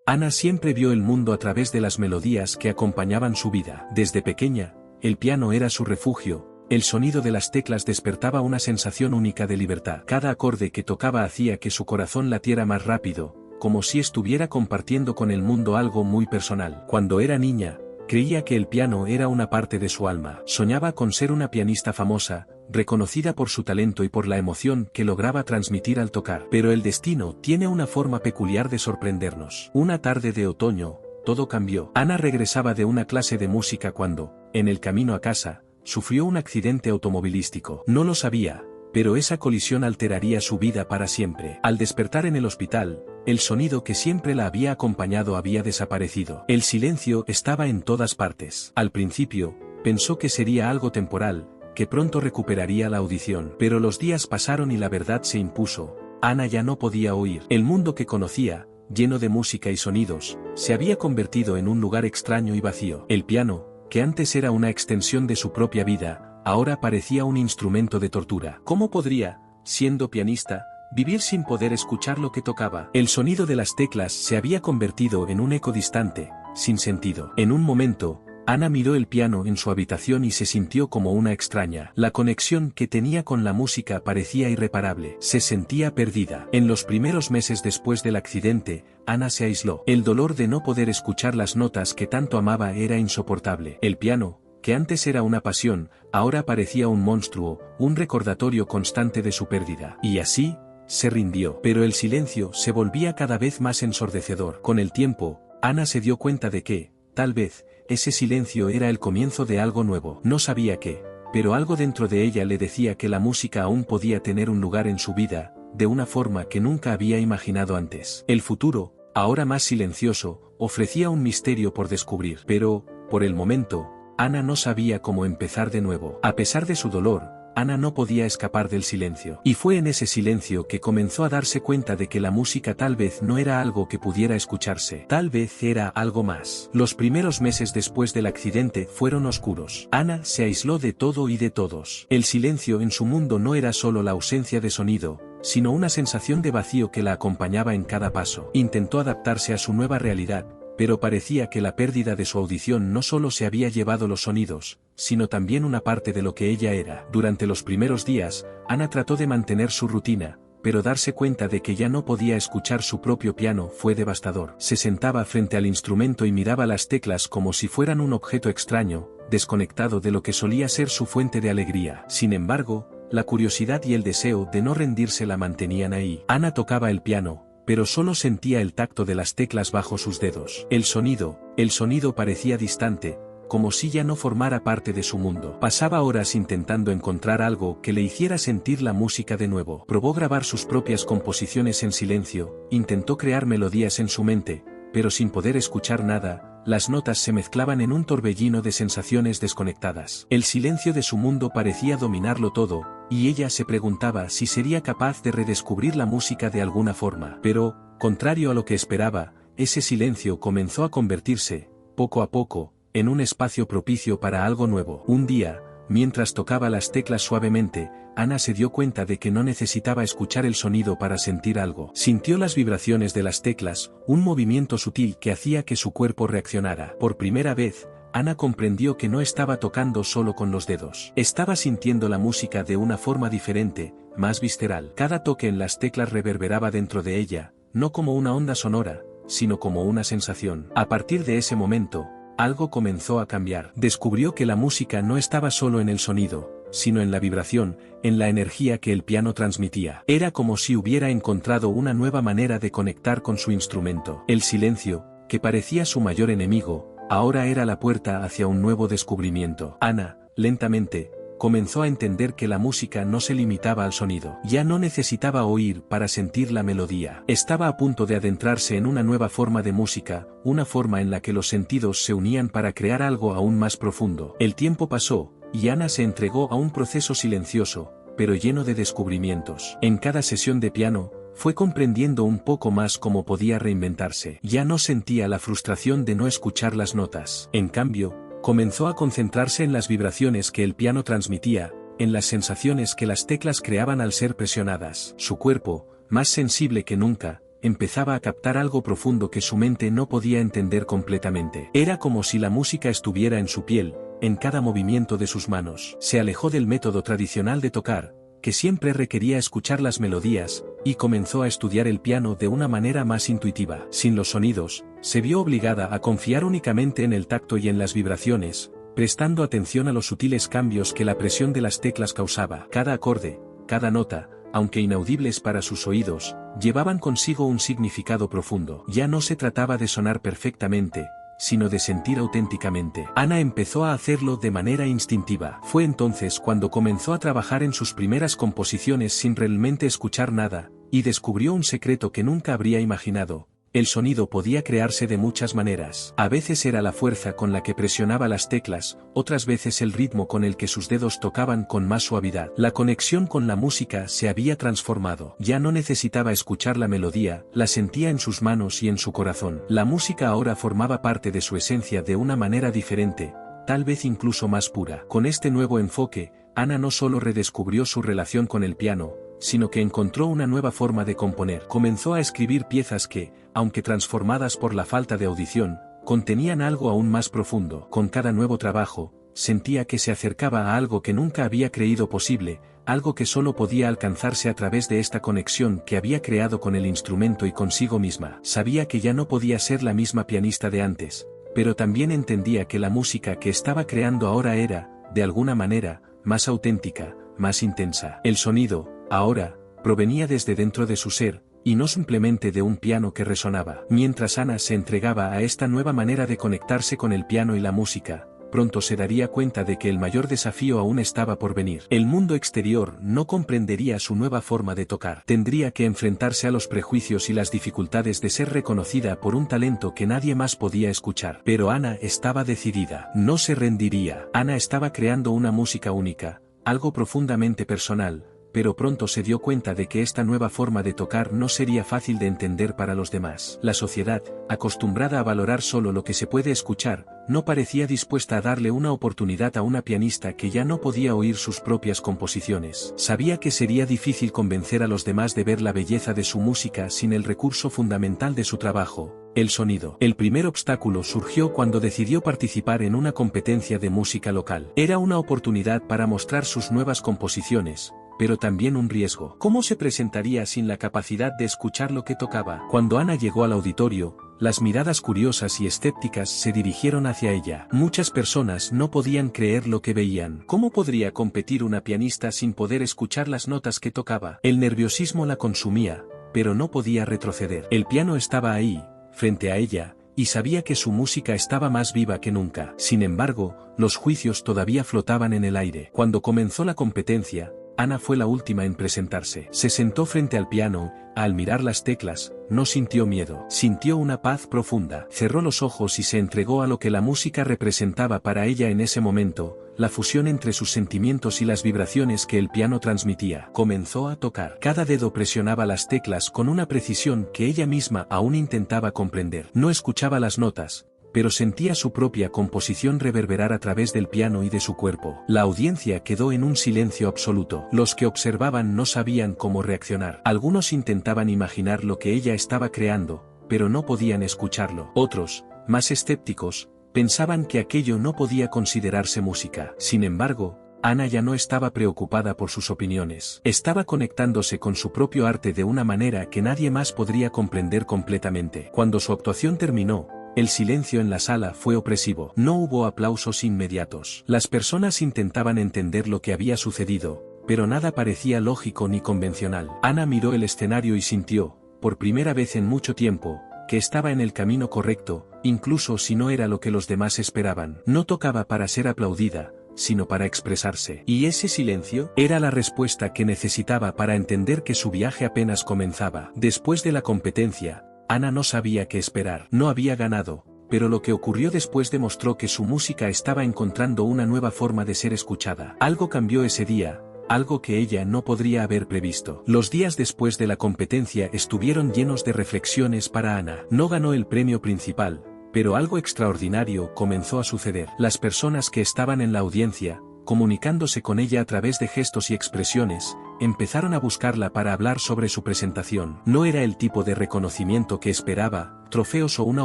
Ana siempre vio el mundo a través de las melodías que acompañaban su vida. Desde pequeña, el piano era su refugio. El sonido de las teclas despertaba una sensación única de libertad. Cada acorde que tocaba hacía que su corazón latiera más rápido, como si estuviera compartiendo con el mundo algo muy personal. Cuando era niña, creía que el piano era una parte de su alma. Soñaba con ser una pianista famosa, reconocida por su talento y por la emoción que lograba transmitir al tocar. Pero el destino tiene una forma peculiar de sorprendernos. Una tarde de otoño, todo cambió. Ana regresaba de una clase de música cuando, en el camino a casa, sufrió un accidente automovilístico. No lo sabía, pero esa colisión alteraría su vida para siempre. Al despertar en el hospital, el sonido que siempre la había acompañado había desaparecido. El silencio estaba en todas partes. Al principio, pensó que sería algo temporal, que pronto recuperaría la audición. Pero los días pasaron y la verdad se impuso. Ana ya no podía oír. El mundo que conocía, lleno de música y sonidos, se había convertido en un lugar extraño y vacío. El piano, que antes era una extensión de su propia vida, ahora parecía un instrumento de tortura. ¿Cómo podría, siendo pianista, vivir sin poder escuchar lo que tocaba? El sonido de las teclas se había convertido en un eco distante, sin sentido. En un momento, Ana miró el piano en su habitación y se sintió como una extraña. La conexión que tenía con la música parecía irreparable. Se sentía perdida. En los primeros meses después del accidente, Ana se aisló. El dolor de no poder escuchar las notas que tanto amaba era insoportable. El piano, que antes era una pasión, ahora parecía un monstruo, un recordatorio constante de su pérdida. Y así, se rindió. Pero el silencio se volvía cada vez más ensordecedor. Con el tiempo, Ana se dio cuenta de que, tal vez, ese silencio era el comienzo de algo nuevo. No sabía qué, pero algo dentro de ella le decía que la música aún podía tener un lugar en su vida, de una forma que nunca había imaginado antes. El futuro, ahora más silencioso, ofrecía un misterio por descubrir. Pero, por el momento, Ana no sabía cómo empezar de nuevo. A pesar de su dolor, Ana no podía escapar del silencio. Y fue en ese silencio que comenzó a darse cuenta de que la música tal vez no era algo que pudiera escucharse. Tal vez era algo más. Los primeros meses después del accidente fueron oscuros. Ana se aisló de todo y de todos. El silencio en su mundo no era solo la ausencia de sonido, sino una sensación de vacío que la acompañaba en cada paso. Intentó adaptarse a su nueva realidad, pero parecía que la pérdida de su audición no solo se había llevado los sonidos, sino también una parte de lo que ella era. Durante los primeros días, Ana trató de mantener su rutina, pero darse cuenta de que ya no podía escuchar su propio piano fue devastador. Se sentaba frente al instrumento y miraba las teclas como si fueran un objeto extraño, desconectado de lo que solía ser su fuente de alegría. Sin embargo, la curiosidad y el deseo de no rendirse la mantenían ahí. Ana tocaba el piano, pero solo sentía el tacto de las teclas bajo sus dedos. El sonido parecía distante, como si ya no formara parte de su mundo. Pasaba horas intentando encontrar algo que le hiciera sentir la música de nuevo. Probó grabar sus propias composiciones en silencio, intentó crear melodías en su mente, pero sin poder escuchar nada, las notas se mezclaban en un torbellino de sensaciones desconectadas. El silencio de su mundo parecía dominarlo todo, y ella se preguntaba si sería capaz de redescubrir la música de alguna forma. Pero, contrario a lo que esperaba, ese silencio comenzó a convertirse, poco a poco, en un espacio propicio para algo nuevo. Un día, mientras tocaba las teclas suavemente, Ana se dio cuenta de que no necesitaba escuchar el sonido para sentir algo. Sintió las vibraciones de las teclas, un movimiento sutil que hacía que su cuerpo reaccionara. Por primera vez, Ana comprendió que no estaba tocando solo con los dedos. Estaba sintiendo la música de una forma diferente, más visceral. Cada toque en las teclas reverberaba dentro de ella, no como una onda sonora, sino como una sensación. A partir de ese momento, algo comenzó a cambiar. Descubrió que la música no estaba solo en el sonido, sino en la vibración, en la energía que el piano transmitía. Era como si hubiera encontrado una nueva manera de conectar con su instrumento. El silencio, que parecía su mayor enemigo, ahora era la puerta hacia un nuevo descubrimiento. Ana, lentamente, comenzó a entender que la música no se limitaba al sonido. Ya no necesitaba oír para sentir la melodía. Estaba a punto de adentrarse en una nueva forma de música, una forma en la que los sentidos se unían para crear algo aún más profundo. El tiempo pasó, y Ana se entregó a un proceso silencioso, pero lleno de descubrimientos. En cada sesión de piano, fue comprendiendo un poco más cómo podía reinventarse. Ya no sentía la frustración de no escuchar las notas. En cambio, comenzó a concentrarse en las vibraciones que el piano transmitía, en las sensaciones que las teclas creaban al ser presionadas. Su cuerpo, más sensible que nunca, empezaba a captar algo profundo que su mente no podía entender completamente. Era como si la música estuviera en su piel, en cada movimiento de sus manos. Se alejó del método tradicional de tocar, que siempre requería escuchar las melodías, y comenzó a estudiar el piano de una manera más intuitiva. Sin los sonidos, se vio obligada a confiar únicamente en el tacto y en las vibraciones, prestando atención a los sutiles cambios que la presión de las teclas causaba. Cada acorde, cada nota, aunque inaudibles para sus oídos, llevaban consigo un significado profundo. Ya no se trataba de sonar perfectamente, sino de sentir auténticamente. Ana empezó a hacerlo de manera instintiva. Fue entonces cuando comenzó a trabajar en sus primeras composiciones sin realmente escuchar nada, y descubrió un secreto que nunca habría imaginado. El sonido podía crearse de muchas maneras. A veces era la fuerza con la que presionaba las teclas, otras veces el ritmo con el que sus dedos tocaban con más suavidad. La conexión con la música se había transformado. Ya no necesitaba escuchar la melodía, la sentía en sus manos y en su corazón. La música ahora formaba parte de su esencia de una manera diferente, tal vez incluso más pura. Con este nuevo enfoque, Ana no solo redescubrió su relación con el piano, sino que encontró una nueva forma de componer. Comenzó a escribir piezas que, aunque transformadas por la falta de audición, contenían algo aún más profundo. Con cada nuevo trabajo, sentía que se acercaba a algo que nunca había creído posible, algo que solo podía alcanzarse a través de esta conexión que había creado con el instrumento y consigo misma. Sabía que ya no podía ser la misma pianista de antes, pero también entendía que la música que estaba creando ahora era, de alguna manera, más auténtica, más intensa. El sonido, ahora, provenía desde dentro de su ser, y no simplemente de un piano que resonaba. Mientras Ana se entregaba a esta nueva manera de conectarse con el piano y la música, pronto se daría cuenta de que el mayor desafío aún estaba por venir. El mundo exterior no comprendería su nueva forma de tocar. Tendría que enfrentarse a los prejuicios y las dificultades de ser reconocida por un talento que nadie más podía escuchar. Pero Ana estaba decidida. No se rendiría. Ana estaba creando una música única, algo profundamente personal, pero pronto se dio cuenta de que esta nueva forma de tocar no sería fácil de entender para los demás. La sociedad, acostumbrada a valorar solo lo que se puede escuchar, no parecía dispuesta a darle una oportunidad a una pianista que ya no podía oír sus propias composiciones. Sabía que sería difícil convencer a los demás de ver la belleza de su música sin el recurso fundamental de su trabajo, el sonido. El primer obstáculo surgió cuando decidió participar en una competencia de música local. Era una oportunidad para mostrar sus nuevas composiciones, pero también un riesgo. ¿Cómo se presentaría sin la capacidad de escuchar lo que tocaba? Cuando Ana llegó al auditorio, las miradas curiosas y escépticas se dirigieron hacia ella. Muchas personas no podían creer lo que veían. ¿Cómo podría competir una pianista sin poder escuchar las notas que tocaba? El nerviosismo la consumía, pero no podía retroceder. El piano estaba ahí, frente a ella, y sabía que su música estaba más viva que nunca. Sin embargo, los juicios todavía flotaban en el aire. Cuando comenzó la competencia, Ana fue la última en presentarse. Se sentó frente al piano, al mirar las teclas, no sintió miedo. Sintió una paz profunda. Cerró los ojos y se entregó a lo que la música representaba para ella en ese momento, la fusión entre sus sentimientos y las vibraciones que el piano transmitía. Comenzó a tocar. Cada dedo presionaba las teclas con una precisión que ella misma aún intentaba comprender. No escuchaba las notas, pero sentía su propia composición reverberar a través del piano y de su cuerpo. La audiencia quedó en un silencio absoluto. Los que observaban no sabían cómo reaccionar. Algunos intentaban imaginar lo que ella estaba creando, pero no podían escucharlo. Otros, más escépticos, pensaban que aquello no podía considerarse música. Sin embargo, Ana ya no estaba preocupada por sus opiniones. Estaba conectándose con su propio arte de una manera que nadie más podría comprender completamente. Cuando su actuación terminó, el silencio en la sala fue opresivo. No hubo aplausos inmediatos. Las personas intentaban entender lo que había sucedido, pero nada parecía lógico ni convencional. Ana miró el escenario y sintió, por primera vez en mucho tiempo, que estaba en el camino correcto, incluso si no era lo que los demás esperaban. No tocaba para ser aplaudida, sino para expresarse. Y ese silencio era la respuesta que necesitaba para entender que su viaje apenas comenzaba. Después de la competencia, Ana no sabía qué esperar. No había ganado, pero lo que ocurrió después demostró que su música estaba encontrando una nueva forma de ser escuchada. Algo cambió ese día, algo que ella no podría haber previsto. Los días después de la competencia estuvieron llenos de reflexiones para Ana. No ganó el premio principal, pero algo extraordinario comenzó a suceder. Las personas que estaban en la audiencia, comunicándose con ella a través de gestos y expresiones, empezaron a buscarla para hablar sobre su presentación. No era el tipo de reconocimiento que esperaba, trofeos o una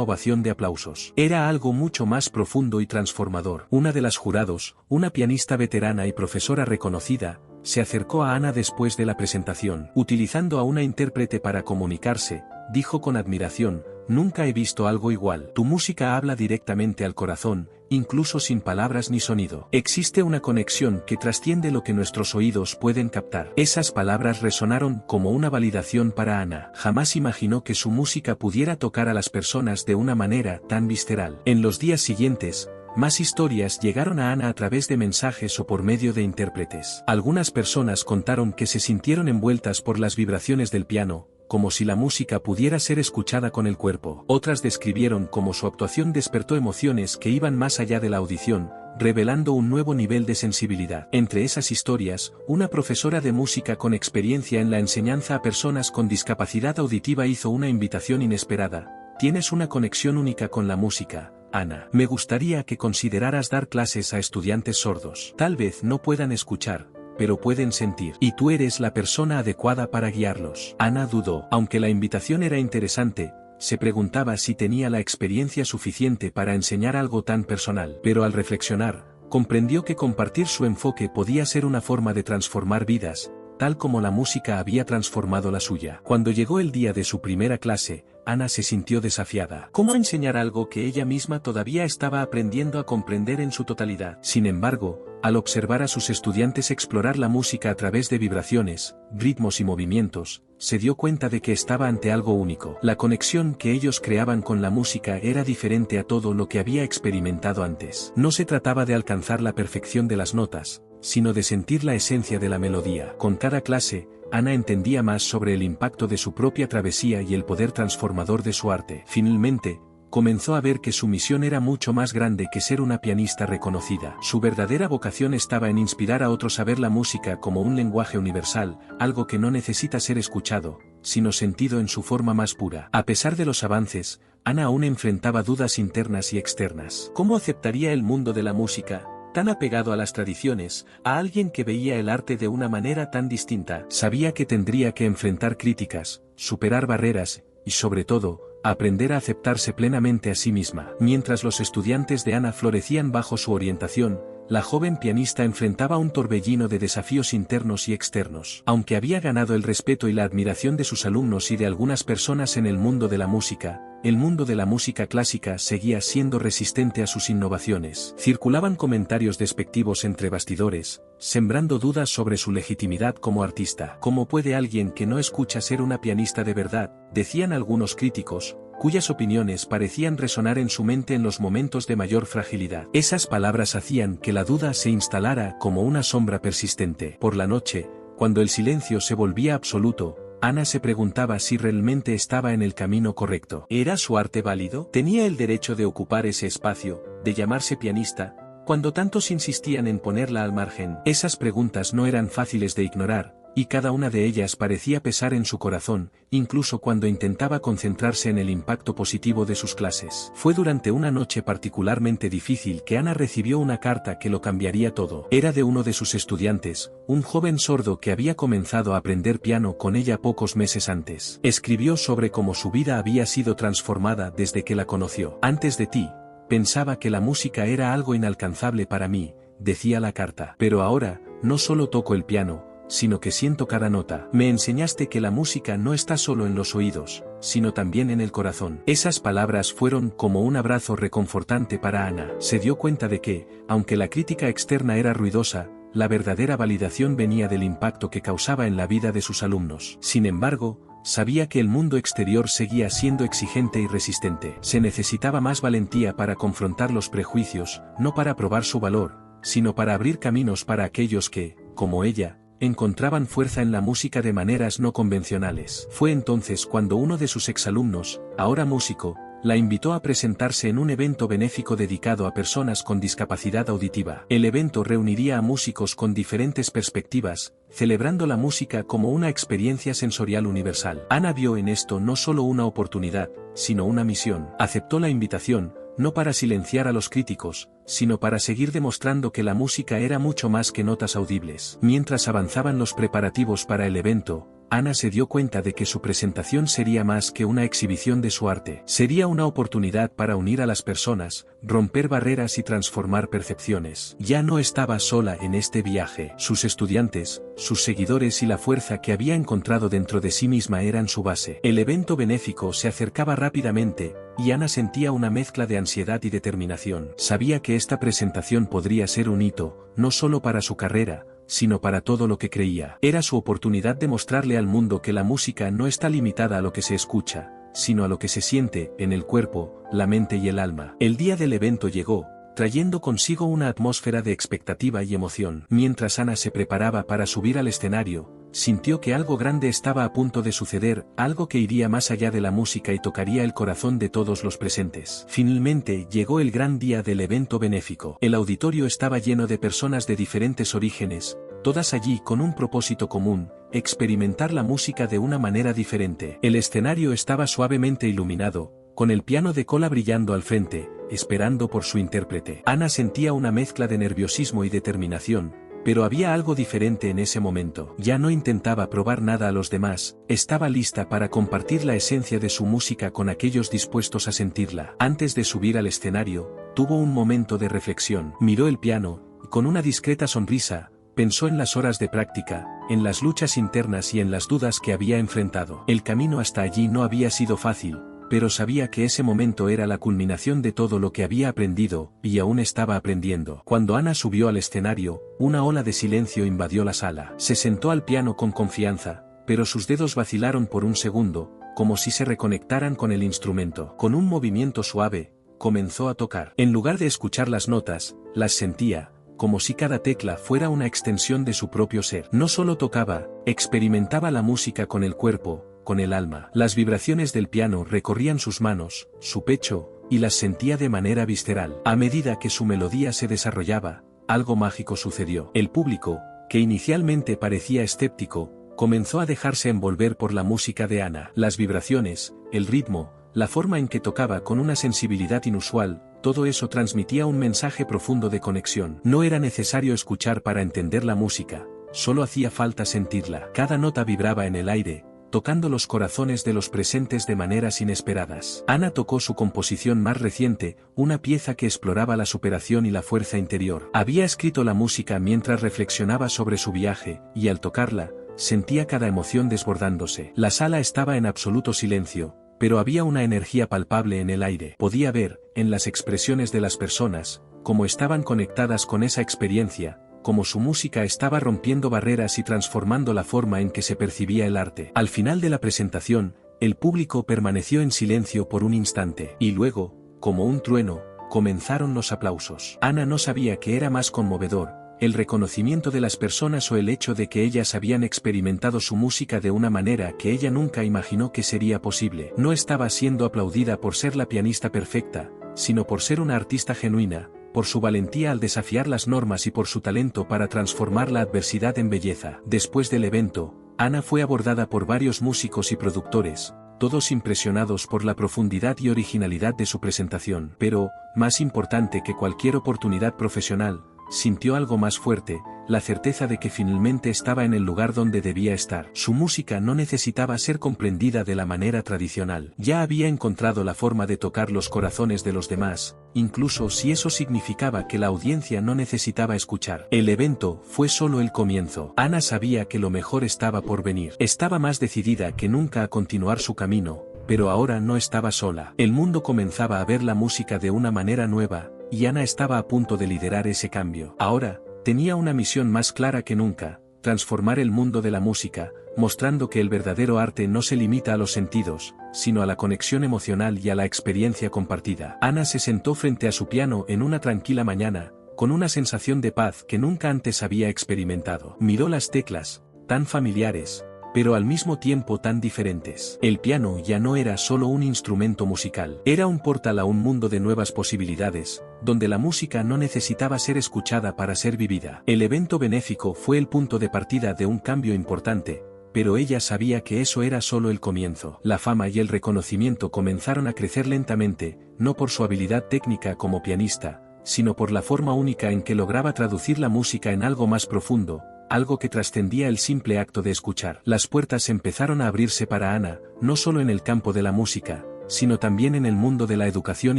ovación de aplausos. Era algo mucho más profundo y transformador. Una de las jurados, una pianista veterana y profesora reconocida, se acercó a Ana después de la presentación. Utilizando a una intérprete para comunicarse, dijo con admiración: «Nunca he visto algo igual. Tu música habla directamente al corazón, incluso sin palabras ni sonido. Existe una conexión que trasciende lo que nuestros oídos pueden captar». Esas palabras resonaron como una validación para Ana. Jamás imaginó que su música pudiera tocar a las personas de una manera tan visceral. En los días siguientes, más historias llegaron a Ana a través de mensajes o por medio de intérpretes. Algunas personas contaron que se sintieron envueltas por las vibraciones del piano, como si la música pudiera ser escuchada con el cuerpo. Otras describieron cómo su actuación despertó emociones que iban más allá de la audición, revelando un nuevo nivel de sensibilidad. Entre esas historias, una profesora de música con experiencia en la enseñanza a personas con discapacidad auditiva hizo una invitación inesperada: «Tienes una conexión única con la música, Ana. Me gustaría que consideraras dar clases a estudiantes sordos. Tal vez no puedan escuchar, pero pueden sentir. Y tú eres la persona adecuada para guiarlos». Ana dudó. Aunque la invitación era interesante, se preguntaba si tenía la experiencia suficiente para enseñar algo tan personal. Pero al reflexionar, comprendió que compartir su enfoque podía ser una forma de transformar vidas, tal como la música había transformado la suya. Cuando llegó el día de su primera clase, Ana se sintió desafiada. ¿Cómo enseñar algo que ella misma todavía estaba aprendiendo a comprender en su totalidad? Sin embargo, al observar a sus estudiantes explorar la música a través de vibraciones, ritmos y movimientos, se dio cuenta de que estaba ante algo único. La conexión que ellos creaban con la música era diferente a todo lo que había experimentado antes. No se trataba de alcanzar la perfección de las notas, sino de sentir la esencia de la melodía. Con cada clase, Ana entendía más sobre el impacto de su propia travesía y el poder transformador de su arte. Finalmente, comenzó a ver que su misión era mucho más grande que ser una pianista reconocida. Su verdadera vocación estaba en inspirar a otros a ver la música como un lenguaje universal, algo que no necesita ser escuchado, sino sentido en su forma más pura. A pesar de los avances, Ana aún enfrentaba dudas internas y externas. ¿Cómo aceptaría el mundo de la música, tan apegado a las tradiciones, a alguien que veía el arte de una manera tan distinta? Sabía que tendría que enfrentar críticas, superar barreras, y sobre todo, aprender a aceptarse plenamente a sí misma. Mientras los estudiantes de Ana florecían bajo su orientación, la joven pianista enfrentaba un torbellino de desafíos internos y externos. Aunque había ganado el respeto y la admiración de sus alumnos y de algunas personas en el mundo de la música, el mundo de la música clásica seguía siendo resistente a sus innovaciones. Circulaban comentarios despectivos entre bastidores, sembrando dudas sobre su legitimidad como artista. ¿Cómo puede alguien que no escucha ser una pianista de verdad?, decían algunos críticos, cuyas opiniones parecían resonar en su mente en los momentos de mayor fragilidad. Esas palabras hacían que la duda se instalara como una sombra persistente. Por la noche, cuando el silencio se volvía absoluto, Ana se preguntaba si realmente estaba en el camino correcto. ¿Era su arte válido? ¿Tenía el derecho de ocupar ese espacio, de llamarse pianista, cuando tantos insistían en ponerla al margen? Esas preguntas no eran fáciles de ignorar, y cada una de ellas parecía pesar en su corazón, incluso cuando intentaba concentrarse en el impacto positivo de sus clases. Fue durante una noche particularmente difícil que Ana recibió una carta que lo cambiaría todo. Era de uno de sus estudiantes, un joven sordo que había comenzado a aprender piano con ella pocos meses antes. Escribió sobre cómo su vida había sido transformada desde que la conoció. «Antes de ti, pensaba que la música era algo inalcanzable para mí», decía la carta. «Pero ahora, no solo toco el piano, sino que siento cada nota. Me enseñaste que la música no está solo en los oídos, sino también en el corazón». Esas palabras fueron como un abrazo reconfortante para Ana. Se dio cuenta de que, aunque la crítica externa era ruidosa, la verdadera validación venía del impacto que causaba en la vida de sus alumnos. Sin embargo, sabía que el mundo exterior seguía siendo exigente y resistente. Se necesitaba más valentía para confrontar los prejuicios, no para probar su valor, sino para abrir caminos para aquellos que, como ella, encontraban fuerza en la música de maneras no convencionales. Fue entonces cuando uno de sus exalumnos, ahora músico, la invitó a presentarse en un evento benéfico dedicado a personas con discapacidad auditiva. El evento reuniría a músicos con diferentes perspectivas, celebrando la música como una experiencia sensorial universal. Ana vio en esto no solo una oportunidad, sino una misión. Aceptó la invitación, no para silenciar a los críticos, sino para seguir demostrando que la música era mucho más que notas audibles. Mientras avanzaban los preparativos para el evento, Ana se dio cuenta de que su presentación sería más que una exhibición de su arte. Sería una oportunidad para unir a las personas, romper barreras y transformar percepciones. Ya no estaba sola en este viaje. Sus estudiantes, sus seguidores y la fuerza que había encontrado dentro de sí misma eran su base. El evento benéfico se acercaba rápidamente, y Ana sentía una mezcla de ansiedad y determinación. Sabía que esta presentación podría ser un hito, no solo para su carrera, sino para todo lo que creía. Era su oportunidad de mostrarle al mundo que la música no está limitada a lo que se escucha, sino a lo que se siente en el cuerpo, la mente y el alma. El día del evento llegó, trayendo consigo una atmósfera de expectativa y emoción. Mientras Ana se preparaba para subir al escenario, sintió que algo grande estaba a punto de suceder, algo que iría más allá de la música y tocaría el corazón de todos los presentes. Finalmente llegó el gran día del evento benéfico. El auditorio estaba lleno de personas de diferentes orígenes, todas allí con un propósito común: experimentar la música de una manera diferente. El escenario estaba suavemente iluminado, con el piano de cola brillando al frente, esperando por su intérprete. Ana sentía una mezcla de nerviosismo y determinación, pero había algo diferente en ese momento. Ya no intentaba probar nada a los demás, estaba lista para compartir la esencia de su música con aquellos dispuestos a sentirla. Antes de subir al escenario, tuvo un momento de reflexión. Miró el piano, y con una discreta sonrisa, pensó en las horas de práctica, en las luchas internas y en las dudas que había enfrentado. El camino hasta allí no había sido fácil, pero sabía que ese momento era la culminación de todo lo que había aprendido, y aún estaba aprendiendo. Cuando Ana subió al escenario, una ola de silencio invadió la sala. Se sentó al piano con confianza, pero sus dedos vacilaron por un segundo, como si se reconectaran con el instrumento. Con un movimiento suave, comenzó a tocar. En lugar de escuchar las notas, las sentía, como si cada tecla fuera una extensión de su propio ser. No solo tocaba, experimentaba la música con el cuerpo, con el alma. Las vibraciones del piano recorrían sus manos, su pecho, y las sentía de manera visceral. A medida que su melodía se desarrollaba, algo mágico sucedió. El público, que inicialmente parecía escéptico, comenzó a dejarse envolver por la música de Ana. Las vibraciones, el ritmo, la forma en que tocaba con una sensibilidad inusual, todo eso transmitía un mensaje profundo de conexión. No era necesario escuchar para entender la música, solo hacía falta sentirla. Cada nota vibraba en el aire, tocando los corazones de los presentes de maneras inesperadas. Ana tocó su composición más reciente, una pieza que exploraba la superación y la fuerza interior. Había escrito la música mientras reflexionaba sobre su viaje, y al tocarla, sentía cada emoción desbordándose. La sala estaba en absoluto silencio, pero había una energía palpable en el aire. Podía ver, en las expresiones de las personas, cómo estaban conectadas con esa experiencia, como su música estaba rompiendo barreras y transformando la forma en que se percibía el arte. Al final de la presentación, el público permaneció en silencio por un instante, y luego, como un trueno, comenzaron los aplausos. Ana no sabía qué era más conmovedor, el reconocimiento de las personas o el hecho de que ellas habían experimentado su música de una manera que ella nunca imaginó que sería posible. No estaba siendo aplaudida por ser la pianista perfecta, sino por ser una artista genuina, por su valentía al desafiar las normas y por su talento para transformar la adversidad en belleza. Después del evento, Ana fue abordada por varios músicos y productores, todos impresionados por la profundidad y originalidad de su presentación. Pero, más importante que cualquier oportunidad profesional, sintió algo más fuerte, la certeza de que finalmente estaba en el lugar donde debía estar. Su música no necesitaba ser comprendida de la manera tradicional. Ya había encontrado la forma de tocar los corazones de los demás, incluso si eso significaba que la audiencia no necesitaba escuchar. El evento fue solo el comienzo. Ana sabía que lo mejor estaba por venir. Estaba más decidida que nunca a continuar su camino, pero ahora no estaba sola. El mundo comenzaba a ver la música de una manera nueva, y Ana estaba a punto de liderar ese cambio. Ahora, tenía una misión más clara que nunca: transformar el mundo de la música, mostrando que el verdadero arte no se limita a los sentidos, sino a la conexión emocional y a la experiencia compartida. Ana se sentó frente a su piano en una tranquila mañana, con una sensación de paz que nunca antes había experimentado. Miró las teclas, tan familiares, pero al mismo tiempo tan diferentes. El piano ya no era solo un instrumento musical, era un portal a un mundo de nuevas posibilidades, donde la música no necesitaba ser escuchada para ser vivida. El evento benéfico fue el punto de partida de un cambio importante, pero ella sabía que eso era solo el comienzo. La fama y el reconocimiento comenzaron a crecer lentamente, no por su habilidad técnica como pianista, sino por la forma única en que lograba traducir la música en algo más profundo, algo que trascendía el simple acto de escuchar. Las puertas empezaron a abrirse para Ana, no solo en el campo de la música, sino también en el mundo de la educación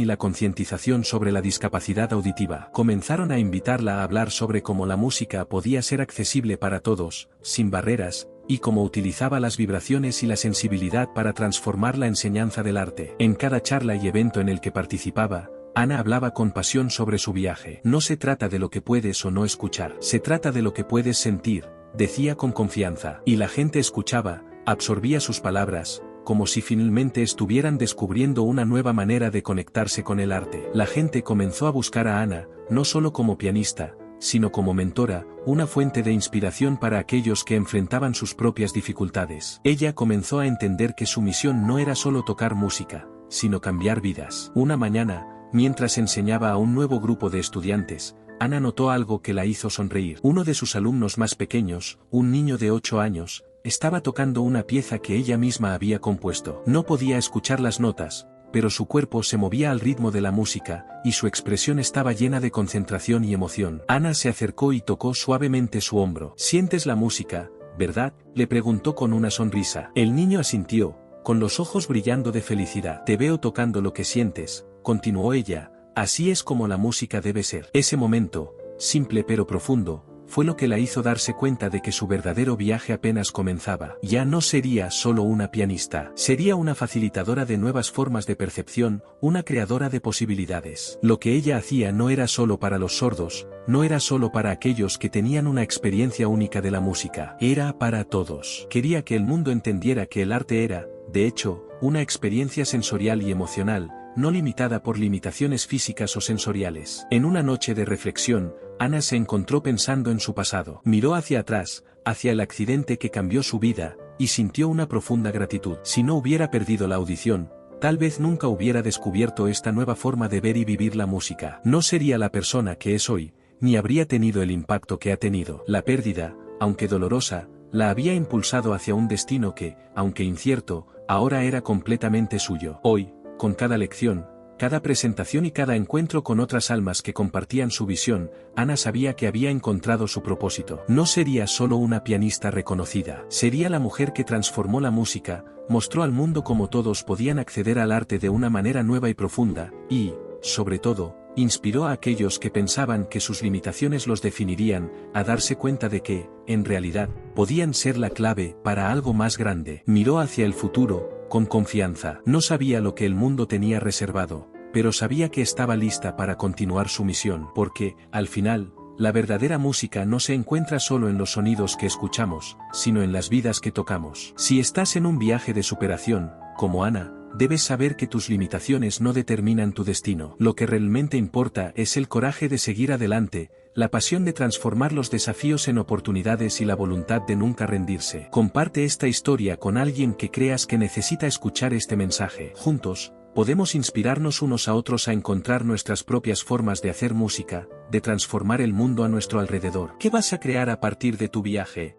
y la concientización sobre la discapacidad auditiva. Comenzaron a invitarla a hablar sobre cómo la música podía ser accesible para todos, sin barreras, y cómo utilizaba las vibraciones y la sensibilidad para transformar la enseñanza del arte. En cada charla y evento en el que participaba, Ana hablaba con pasión sobre su viaje. No se trata de lo que puedes o no escuchar, se trata de lo que puedes sentir, decía con confianza. Y la gente escuchaba, absorbía sus palabras, como si finalmente estuvieran descubriendo una nueva manera de conectarse con el arte. La gente comenzó a buscar a Ana, no solo como pianista, sino como mentora, una fuente de inspiración para aquellos que enfrentaban sus propias dificultades. Ella comenzó a entender que su misión no era solo tocar música, sino cambiar vidas. Una mañana, mientras enseñaba a un nuevo grupo de estudiantes, Ana notó algo que la hizo sonreír. Uno de sus alumnos más pequeños, un niño de 8 años, estaba tocando una pieza que ella misma había compuesto. No podía escuchar las notas, pero su cuerpo se movía al ritmo de la música, y su expresión estaba llena de concentración y emoción. Ana se acercó y tocó suavemente su hombro. «¿Sientes la música, verdad?», le preguntó con una sonrisa. El niño asintió, con los ojos brillando de felicidad. «Te veo tocando lo que sientes», continuó ella, «así es como la música debe ser». Ese momento, simple pero profundo, fue lo que la hizo darse cuenta de que su verdadero viaje apenas comenzaba. Ya no sería solo una pianista, sería una facilitadora de nuevas formas de percepción, una creadora de posibilidades. Lo que ella hacía no era solo para los sordos, no era solo para aquellos que tenían una experiencia única de la música, era para todos. Quería que el mundo entendiera que el arte era, de hecho, una experiencia sensorial y emocional, no limitada por limitaciones físicas o sensoriales. En una noche de reflexión, Ana se encontró pensando en su pasado. Miró hacia atrás, hacia el accidente que cambió su vida, y sintió una profunda gratitud. Si no hubiera perdido la audición, tal vez nunca hubiera descubierto esta nueva forma de ver y vivir la música. No sería la persona que es hoy, ni habría tenido el impacto que ha tenido. La pérdida, aunque dolorosa, la había impulsado hacia un destino que, aunque incierto, ahora era completamente suyo. Hoy, con cada lección, cada presentación y cada encuentro con otras almas que compartían su visión, Ana sabía que había encontrado su propósito. No sería solo una pianista reconocida, sería la mujer que transformó la música, mostró al mundo cómo todos podían acceder al arte de una manera nueva y profunda, y, sobre todo, inspiró a aquellos que pensaban que sus limitaciones los definirían, a darse cuenta de que, en realidad, podían ser la clave para algo más grande. Miró hacia el futuro, con confianza. No sabía lo que el mundo tenía reservado, pero sabía que estaba lista para continuar su misión. Porque, al final, la verdadera música no se encuentra solo en los sonidos que escuchamos, sino en las vidas que tocamos. Si estás en un viaje de superación, como Ana, debes saber que tus limitaciones no determinan tu destino. Lo que realmente importa es el coraje de seguir adelante, la pasión de transformar los desafíos en oportunidades y la voluntad de nunca rendirse. Comparte esta historia con alguien que creas que necesita escuchar este mensaje. Juntos, podemos inspirarnos unos a otros a encontrar nuestras propias formas de hacer música, de transformar el mundo a nuestro alrededor. ¿Qué vas a crear a partir de tu viaje?